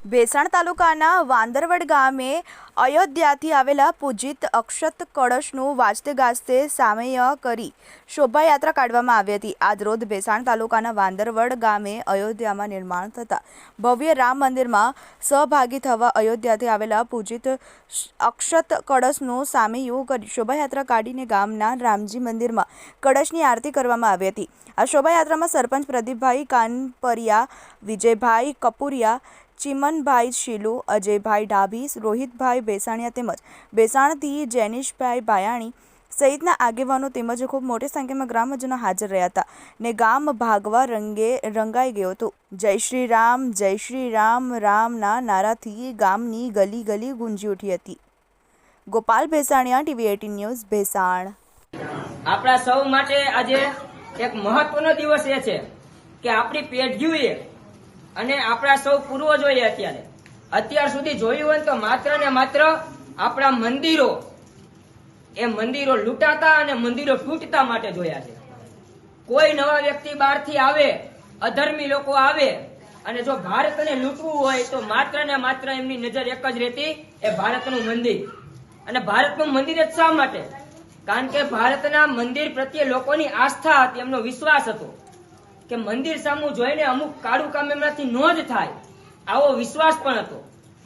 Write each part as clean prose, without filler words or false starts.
ભેસાણ તાલુકાના વાંદરવડ ગામે અયોધ્યાથી આવેલા પૂજિત અક્ષત કળશનું વાજતે ગાજતે સામૈયા કરી શોભાયાત્રા કાઢવામાં આવી હતી। આજરોજ ભેસાણ તાલુકાના વાંદરવડ ગામે અયોધ્યામાં નિર્માણ થતા ભવ્ય રામ મંદિરમાં સહભાગી થવા અયોધ્યાથી આવેલા પૂજિત અક્ષત કળશનું સામૈયું કરી શોભાયાત્રા કાઢીને ગામના રામજી મંદિરમાં કળશની આરતી કરવામાં આવી હતી। આ શોભાયાત્રામાં સરપંચ પ્રદીપભાઈ કાનપરિયા, વિજયભાઈ કપુરિયા, ચિમનભાઈ શીલુ, અજયભાઈ ડાભી, રોહિતભાઈ બેસાણિયા તેમજ બેસાણથી જેનિશભાઈ બાયાણી સહિતના આગેવાનો તેમજ ખૂબ મોટી સંખ્યામાં ગ્રામજનો હાજર રહ્યા હતા ને ગામ ભાગવા રંગે રંગાઈ ગયું હતું। જય શ્રી રામ રામના નારાથી ગામની ગલી ગલી ગુંજી ઉઠી હતી। Gopal Besaniya, TV18 news, Bhesan. આપણા સૌ માટે આજે એક મહત્વનો દિવસ એ છે કે આપણી પેઢીઓએ અને આપણા સૌ પૂર્વજોએ અત્યાર સુધી જોયું હોય તો માત્ર ને માત્ર આપણા મંદિરો લૂંટાતા અને મંદિરો તૂટતા માટે જોયા છે। કોઈ નવા વ્યક્તિ બહારથી આવે, અધર્મી લોકો આવે અને જો ભારતને લૂંટવું હોય તો માત્ર ને માત્ર એમની નજર એક જ રહેતી એ ભારતનું મંદિર। અને ભારતનું મંદિર જ શા માટે? કારણ કે ભારતના મંદિર પ્રત્યે લોકોની આસ્થા હતી, એમનો વિશ્વાસ હતો કે મંદિર સામું જોઈને અમુક કાળું કામ એમનાથી ન જ થાય, આવો વિશ્વાસ પણ હતો।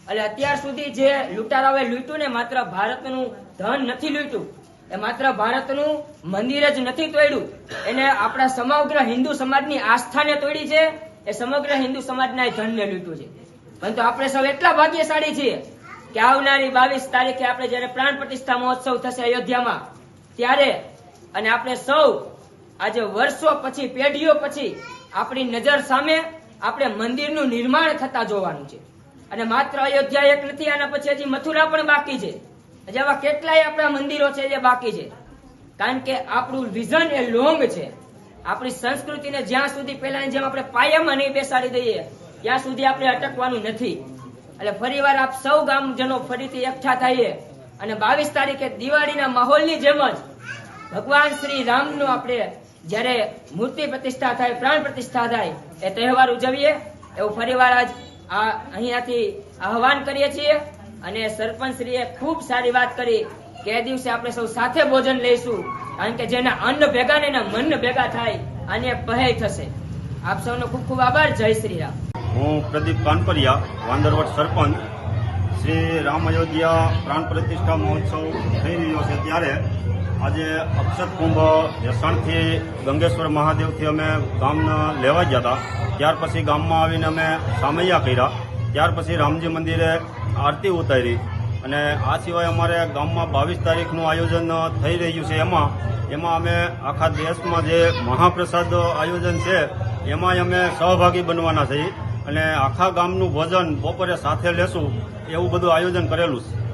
એટલે અત્યાર સુધી જે લૂંટારાઓએ લૂંટ્યું ને માત્ર ભારતનું ધન નથી લૂંટ્યું, એ માત્ર ભારતનું મંદિર જ નથી તોડ્યું, એને આપણા સમગ્ર હિન્દુ સમાજની આસ્થાને તોડી છે, એ સમગ્ર હિન્દુ સમાજના ધનને લૂંટ્યું છે। પરંતુ આપણે સૌ એટલા ભાગ્યશાળી છીએ કે આવનારી 22 તારીખે આપણે જયારે પ્રાણ પ્રતિષ્ઠા મહોત્સવ થશે અયોધ્યામાં, ત્યારે અને આપણે સૌ આજે વર્ષો પછી, પેઢીઓ પછી આપણી નજર સામે આપણે મંદિરનું નિર્માણ થતા જોવાનું છે। અને માત્ર અયોધ્યા એક નથી, આના પછી હજી મથુરા પણ બાકી છે, જેવા કેટલાય આપણા મંદિરો છે જે બાકી છે। કારણ કે આપણું વિઝન એ લોંગ છે। આપણી સંસ્કૃતિને જ્યાં સુધી પહેલાની જેમ આપણે પાયામાં નહીં બેસાડી દઈએ ત્યાં સુધી આપણે અટકવાનું નથી। એટલે ફરીવાર આપ સૌ ગામજનો ફરીથી એકઠા થઈએ અને 22 તારીખે દિવાળીના માહોલની જેમ જ ભગવાન શ્રી રામનો આપણે જ્યારે મૂર્તિ પ્રતિષ્ઠા થાય, પ્રાણ પ્રતિષ્ઠા થાય, એ તહેવાર ઉજવીએ એવું ફરીવાર આજ અહીંયાથી આહવાન કરીએ છીએ। અને સરપંચશ્રીએ ખૂબ સારી વાત કરી કે એ દિવસે આપણે સૌ સાથે ભોજન લઈશું, કારણ કે જેના અન્ન ભેગા ને એના મન ભેગા થાય અને પહે થશે। આપ સૌનો ખૂબ ખૂબ આભાર। જય શ્રી રામ। હું પ્રદીપ કાનપરિયા, વાંદરવડ સરપંચ। શ્રી રામ અયોધ્યા પ્રાણ પ્રતિષ્ઠા મહોત્સવ થઈ રહ્યો છે ત્યારે આજે અક્ષત કુંભ ભેસાણથી ગંગેશ્વર મહાદેવથી અમે ગામને લેવા ગયા હતા। ત્યાર પછી ગામમાં આવીને અમે સામૈયા કર્યા, ત્યાર પછી રામજી મંદિરે આરતી ઉતારી અને આ સિવાય અમારે ગામમાં 22 તારીખનું આયોજન થઈ રહ્યું છે। એમાં અમે આખા દેશમાં જે મહાપ્રસાદ આયોજન છે એમાં અમે સહભાગી બનવાના છીએ અને આખા ગામનું ભોજન બપોરે સાથે લેશું એવું બધું આયોજન કરેલું છે।